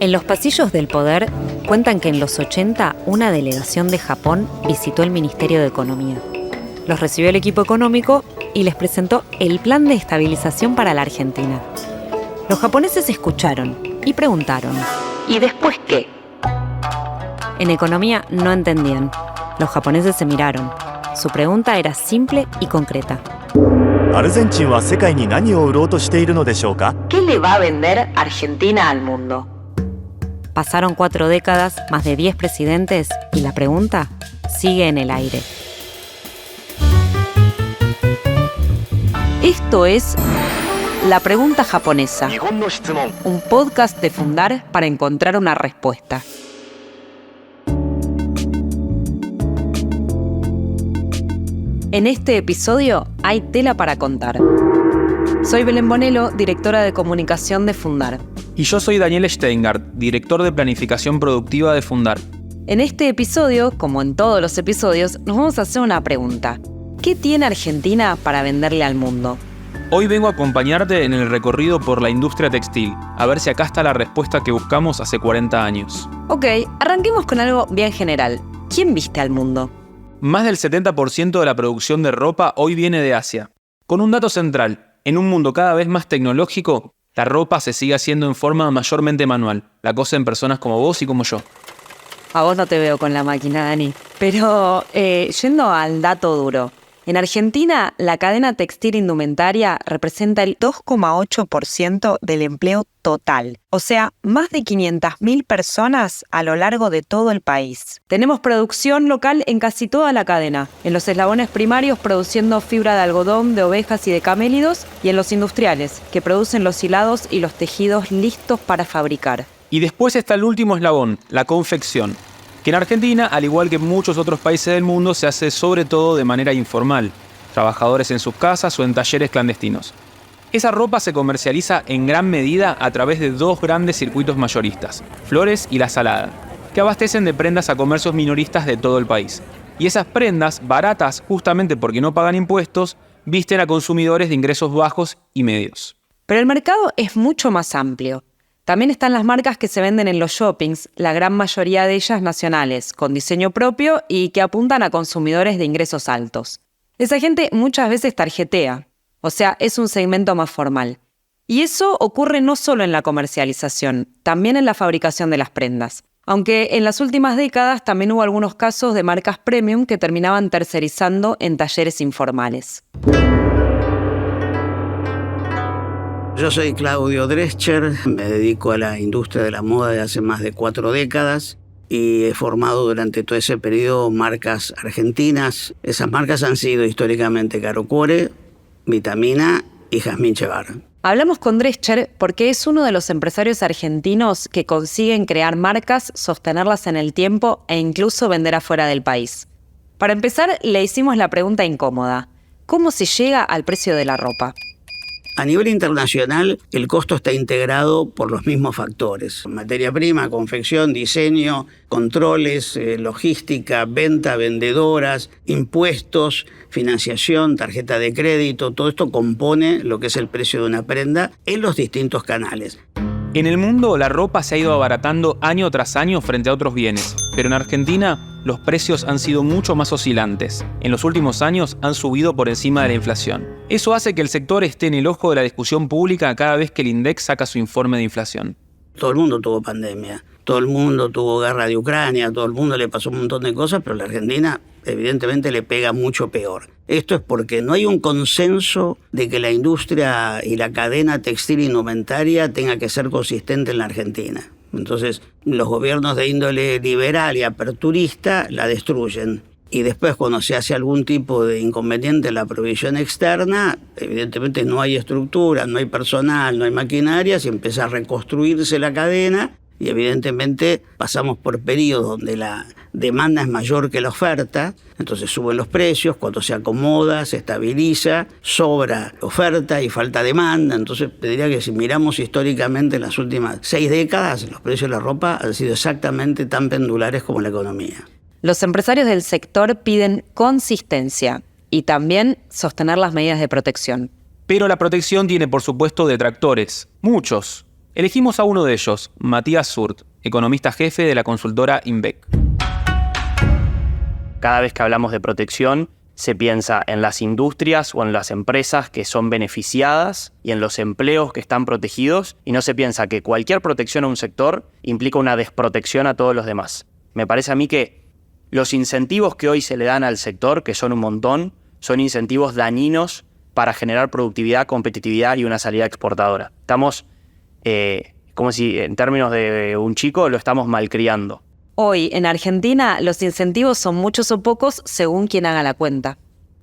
En los pasillos del poder cuentan que en los 80 una delegación de Japón visitó el Ministerio de Economía. Los recibió el equipo económico y les presentó el plan de estabilización para la Argentina. Los japoneses escucharon y preguntaron: ¿y después qué? En economía no entendían. Los japoneses se miraron. Su pregunta era simple y concreta. ¿Qué le va a vender Argentina al mundo? Pasaron 4 décadas, más de 10 presidentes, y la pregunta sigue en el aire. Esto es La Pregunta Japonesa, un podcast de Fundar para encontrar una respuesta. En este episodio hay tela para contar. Soy Belén Bonello, directora de comunicación de Fundar. Y yo soy Daniel Steingart, director de planificación productiva de Fundar. En este episodio, como en todos los episodios, nos vamos a hacer una pregunta. ¿Qué tiene Argentina para venderle al mundo? Hoy vengo a acompañarte en el recorrido por la industria textil, a ver si acá está la respuesta que buscamos hace 40 años. Ok, arranquemos con algo bien general. ¿Quién viste al mundo? Más del 70% de la producción de ropa hoy viene de Asia. Con un dato central, en un mundo cada vez más tecnológico, la ropa se sigue haciendo en forma mayormente manual. La cosen personas como vos y como yo. A vos no te veo con la máquina, Dani. Pero yendo al dato duro. En Argentina, la cadena textil indumentaria representa el 2,8% del empleo total. O sea, más de 500.000 personas a lo largo de todo el país. Tenemos producción local en casi toda la cadena. En los eslabones primarios produciendo fibra de algodón, de ovejas y de camélidos. Y en los industriales, que producen los hilados y los tejidos listos para fabricar. Y después está el último eslabón, la confección, que en Argentina, al igual que en muchos otros países del mundo, se hace sobre todo de manera informal, trabajadores en sus casas o en talleres clandestinos. Esa ropa se comercializa en gran medida a través de 2 grandes circuitos mayoristas, Flores y La Salada, que abastecen de prendas a comercios minoristas de todo el país. Y esas prendas, baratas justamente porque no pagan impuestos, visten a consumidores de ingresos bajos y medios. Pero el mercado es mucho más amplio. También están las marcas que se venden en los shoppings, la gran mayoría de ellas nacionales, con diseño propio y que apuntan a consumidores de ingresos altos. Esa gente muchas veces tarjetea, o sea, es un segmento más formal. Y eso ocurre no solo en la comercialización, también en la fabricación de las prendas. Aunque en las últimas décadas también hubo algunos casos de marcas premium que terminaban tercerizando en talleres informales. Yo soy Claudio Drescher, me dedico a la industria de la moda de hace más de 4 décadas y he formado durante todo ese periodo marcas argentinas. Esas marcas han sido históricamente Caro Cuore, Vitamina y Jazmín Chevar. Hablamos con Drescher porque es uno de los empresarios argentinos que consiguen crear marcas, sostenerlas en el tiempo e incluso vender afuera del país. Para empezar, le hicimos la pregunta incómoda: ¿cómo se llega al precio de la ropa? A nivel internacional, el costo está integrado por los mismos factores: materia prima, confección, diseño, controles, logística, venta, vendedoras, impuestos, financiación, tarjeta de crédito. Todo esto compone lo que es el precio de una prenda en los distintos canales. En el mundo, la ropa se ha ido abaratando año tras año frente a otros bienes, pero en Argentina los precios han sido mucho más oscilantes. En los últimos años han subido por encima de la inflación. Eso hace que el sector esté en el ojo de la discusión pública cada vez que el INDEC saca su informe de inflación. Todo el mundo tuvo pandemia, todo el mundo tuvo guerra de Ucrania, todo el mundo le pasó un montón de cosas, pero la Argentina evidentemente le pega mucho peor. Esto es porque no hay un consenso de que la industria y la cadena textil indumentaria tenga que ser consistente en la Argentina. Entonces, los gobiernos de índole liberal y aperturista la destruyen. Y después, cuando se hace algún tipo de inconveniente en la provisión externa, evidentemente no hay estructura, no hay personal, no hay maquinarias y empieza a reconstruirse la cadena. Y evidentemente pasamos por periodos donde la demanda es mayor que la oferta, entonces suben los precios, cuando se acomoda, se estabiliza, sobra oferta y falta demanda. Entonces te diría que si miramos históricamente en las últimas 6 décadas, los precios de la ropa han sido exactamente tan pendulares como la economía. Los empresarios del sector piden consistencia y también sostener las medidas de protección. Pero la protección tiene, por supuesto, detractores, muchos. Elegimos a uno de ellos, Matías Zurt, economista jefe de la consultora Inbec. Cada vez que hablamos de protección, se piensa en las industrias o en las empresas que son beneficiadas y en los empleos que están protegidos, y no se piensa que cualquier protección a un sector implica una desprotección a todos los demás. Me parece a mí que los incentivos que hoy se le dan al sector, que son un montón, son incentivos dañinos para generar productividad, competitividad y una salida exportadora. Estamos, como si en términos de un chico, lo estamos malcriando. Hoy, en Argentina, los incentivos son muchos o pocos según quien haga la cuenta.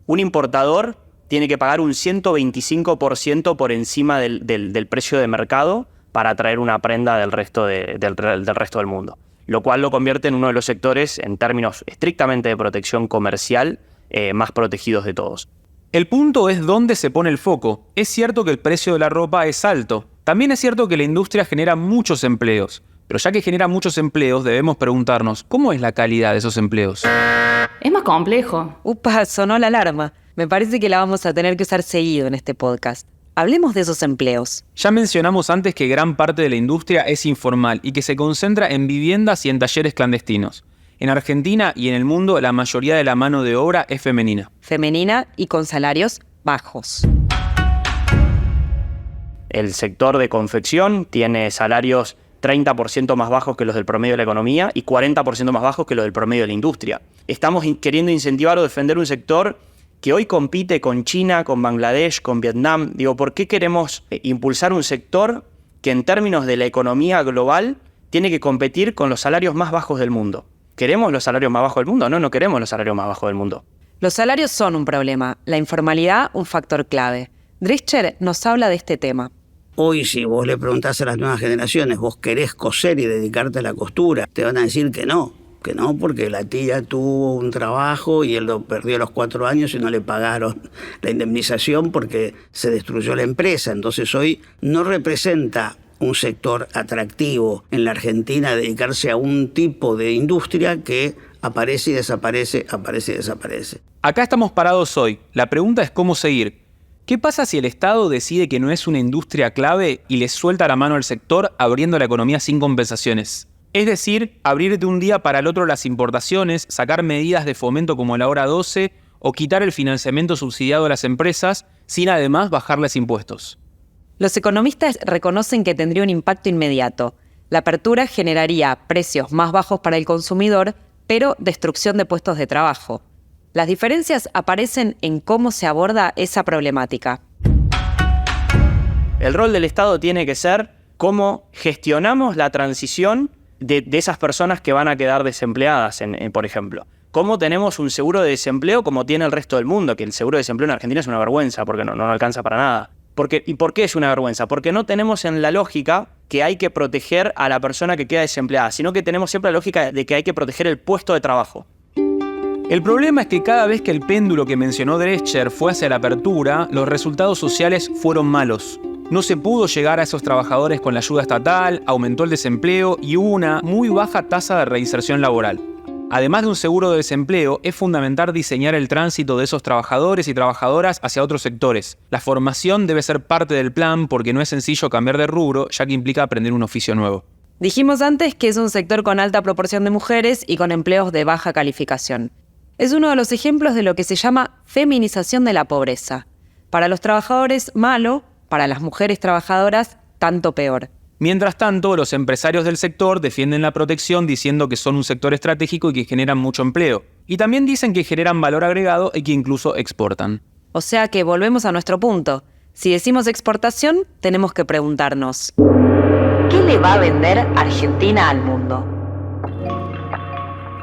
Un importador tiene que pagar un 125% por encima del precio de mercado para traer una prenda del resto del mundo, lo cual lo convierte en uno de los sectores, en términos estrictamente de protección comercial, más protegidos de todos. El punto es dónde se pone el foco. Es cierto que el precio de la ropa es alto. También es cierto que la industria genera muchos empleos. Pero ya que genera muchos empleos, debemos preguntarnos, ¿cómo es la calidad de esos empleos? Es más complejo. Upa, sonó la alarma. Me parece que la vamos a tener que usar seguido en este podcast. Hablemos de esos empleos. Ya mencionamos antes que gran parte de la industria es informal y que se concentra en viviendas y en talleres clandestinos. En Argentina y en el mundo, la mayoría de la mano de obra es femenina. Femenina y con salarios bajos. El sector de confección tiene salarios 30% más bajos que los del promedio de la economía y 40% más bajos que los del promedio de la industria. Estamos queriendo incentivar o defender un sector que hoy compite con China, con Bangladesh, con Vietnam. ¿Por qué queremos impulsar un sector que en términos de la economía global tiene que competir con los salarios más bajos del mundo? ¿Queremos los salarios más bajos del mundo? No queremos los salarios más bajos del mundo. Los salarios son un problema, la informalidad un factor clave. Drischer nos habla de este tema. Hoy, si vos le preguntás a las nuevas generaciones, ¿vos querés coser y dedicarte a la costura? Te van a decir que no, porque la tía tuvo un trabajo y él lo perdió a los 4 años y no le pagaron la indemnización porque se destruyó la empresa. Entonces hoy no representa un sector atractivo en la Argentina dedicarse a un tipo de industria que aparece y desaparece, aparece y desaparece. Acá estamos parados hoy. La pregunta es cómo seguir. ¿Qué pasa si el Estado decide que no es una industria clave y le suelta la mano al sector abriendo la economía sin compensaciones? Es decir, abrir de un día para el otro las importaciones, sacar medidas de fomento como la hora 12 o quitar el financiamiento subsidiado a las empresas sin además bajarles impuestos. Los economistas reconocen que tendría un impacto inmediato. La apertura generaría precios más bajos para el consumidor, pero destrucción de puestos de trabajo. Las diferencias aparecen en cómo se aborda esa problemática. El rol del Estado tiene que ser cómo gestionamos la transición de esas personas que van a quedar desempleadas, por ejemplo. ¿Cómo tenemos un seguro de desempleo como tiene el resto del mundo? Que el seguro de desempleo en Argentina es una vergüenza porque no alcanza para nada. ¿Y por qué es una vergüenza? Porque no tenemos en la lógica que hay que proteger a la persona que queda desempleada, sino que tenemos siempre la lógica de que hay que proteger el puesto de trabajo. El problema es que cada vez que el péndulo que mencionó Drescher fue hacia la apertura, los resultados sociales fueron malos. No se pudo llegar a esos trabajadores con la ayuda estatal, aumentó el desempleo y hubo una muy baja tasa de reinserción laboral. Además de un seguro de desempleo, es fundamental diseñar el tránsito de esos trabajadores y trabajadoras hacia otros sectores. La formación debe ser parte del plan porque no es sencillo cambiar de rubro, ya que implica aprender un oficio nuevo. Dijimos antes que es un sector con alta proporción de mujeres y con empleos de baja calificación. Es uno de los ejemplos de lo que se llama feminización de la pobreza. Para los trabajadores, malo; para las mujeres trabajadoras, tanto peor. Mientras tanto, los empresarios del sector defienden la protección diciendo que son un sector estratégico y que generan mucho empleo. Y también dicen que generan valor agregado y que incluso exportan. O sea que volvemos a nuestro punto. Si decimos exportación, tenemos que preguntarnos: ¿qué le va a vender Argentina al mundo?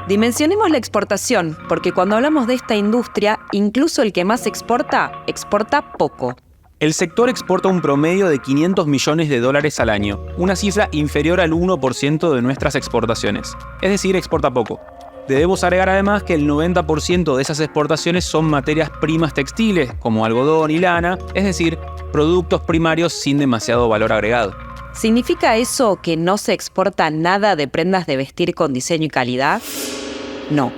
Dimensionemos la exportación, porque cuando hablamos de esta industria, incluso el que más exporta poco. El sector exporta un promedio de $500 millones al año, una cifra inferior al 1% de nuestras exportaciones. Es decir, exporta poco. Debemos agregar además que el 90% de esas exportaciones son materias primas textiles, como algodón y lana, es decir, productos primarios sin demasiado valor agregado. ¿Significa eso que no se exporta nada de prendas de vestir con diseño y calidad? No.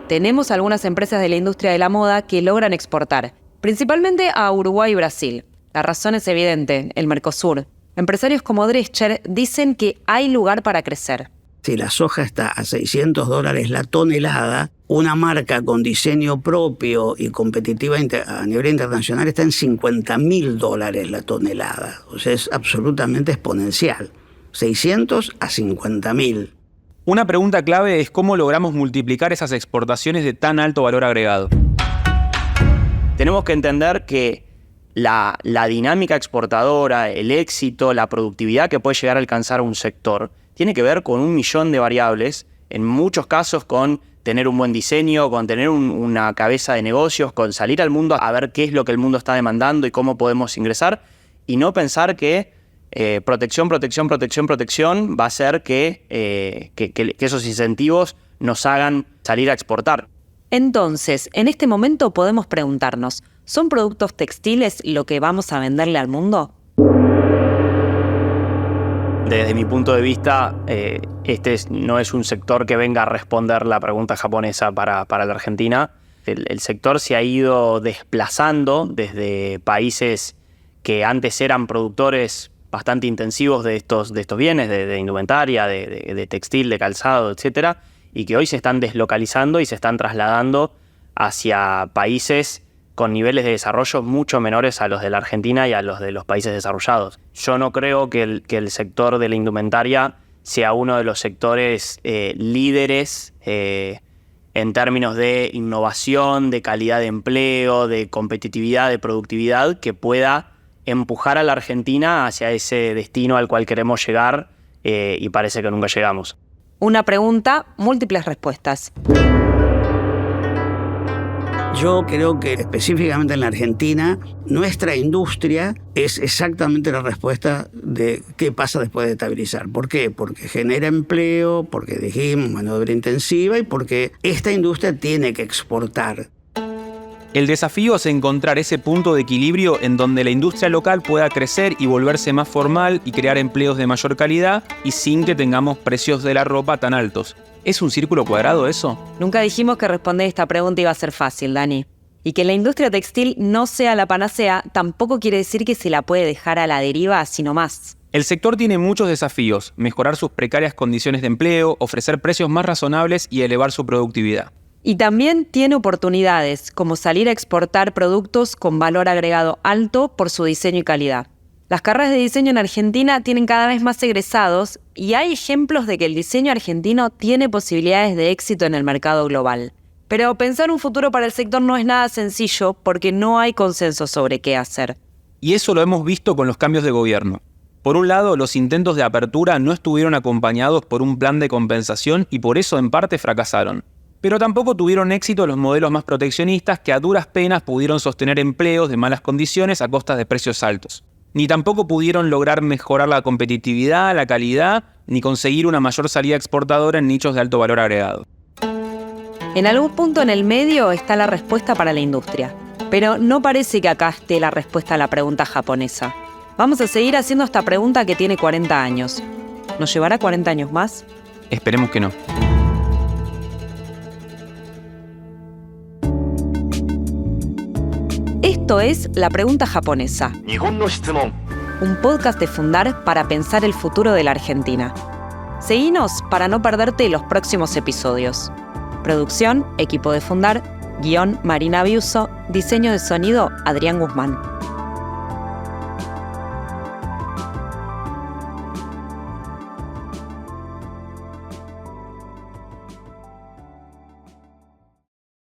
Tenemos algunas empresas de la industria de la moda que logran exportar, principalmente a Uruguay y Brasil. La razón es evidente, el Mercosur. Empresarios como Drescher dicen que hay lugar para crecer. Si la soja está a $600 la tonelada, una marca con diseño propio y competitiva a nivel internacional está en $50.000 la tonelada. O sea, es absolutamente exponencial. 600 a 50.000. Una pregunta clave es cómo logramos multiplicar esas exportaciones de tan alto valor agregado. Tenemos que entender que la dinámica exportadora, el éxito, la productividad que puede llegar a alcanzar un sector tiene que ver con 1.000.000 de variables, en muchos casos con tener un buen diseño, con tener una cabeza de negocios, con salir al mundo a ver qué es lo que el mundo está demandando y cómo podemos ingresar, y no pensar que protección va a hacer que esos incentivos nos hagan salir a exportar. Entonces, en este momento podemos preguntarnos, ¿son productos textiles lo que vamos a venderle al mundo? Desde mi punto de vista, no es un sector que venga a responder la pregunta japonesa para la Argentina. El sector se ha ido desplazando desde países que antes eran productores bastante intensivos de estos bienes, de indumentaria, de textil, de calzado, etcétera, y que hoy se están deslocalizando y se están trasladando hacia países con niveles de desarrollo mucho menores a los de la Argentina y a los de los países desarrollados. Yo no creo que el sector de la indumentaria sea uno de los sectores líderes en términos de innovación, de calidad de empleo, de competitividad, de productividad, que pueda empujar a la Argentina hacia ese destino al cual queremos llegar y parece que nunca llegamos. Una pregunta, múltiples respuestas. Yo creo que específicamente en la Argentina, nuestra industria es exactamente la respuesta de qué pasa después de estabilizar. ¿Por qué? Porque genera empleo, porque dijimos mano de obra intensiva y porque esta industria tiene que exportar. El desafío es encontrar ese punto de equilibrio en donde la industria local pueda crecer y volverse más formal y crear empleos de mayor calidad y sin que tengamos precios de la ropa tan altos. ¿Es un círculo cuadrado eso? Nunca dijimos que responder esta pregunta iba a ser fácil, Dani. Y que la industria textil no sea la panacea tampoco quiere decir que se la puede dejar a la deriva así nomás. El sector tiene muchos desafíos: mejorar sus precarias condiciones de empleo, ofrecer precios más razonables y elevar su productividad. Y también tiene oportunidades, como salir a exportar productos con valor agregado alto por su diseño y calidad. Las carreras de diseño en Argentina tienen cada vez más egresados y hay ejemplos de que el diseño argentino tiene posibilidades de éxito en el mercado global. Pero pensar un futuro para el sector no es nada sencillo porque no hay consenso sobre qué hacer. Y eso lo hemos visto con los cambios de gobierno. Por un lado, los intentos de apertura no estuvieron acompañados por un plan de compensación y por eso en parte fracasaron. Pero tampoco tuvieron éxito los modelos más proteccionistas que a duras penas pudieron sostener empleos de malas condiciones a costa de precios altos. Ni tampoco pudieron lograr mejorar la competitividad, la calidad, ni conseguir una mayor salida exportadora en nichos de alto valor agregado. En algún punto en el medio está la respuesta para la industria. Pero no parece que acá esté la respuesta a la pregunta japonesa. Vamos a seguir haciendo esta pregunta que tiene 40 años. ¿Nos llevará 40 años más? Esperemos que no. Esto es La Pregunta Japonesa, un podcast de Fundar para pensar el futuro de la Argentina. Seguinos para no perderte los próximos episodios. Producción, equipo de Fundar, guión Marina Biuso, diseño de sonido Adrián Guzmán.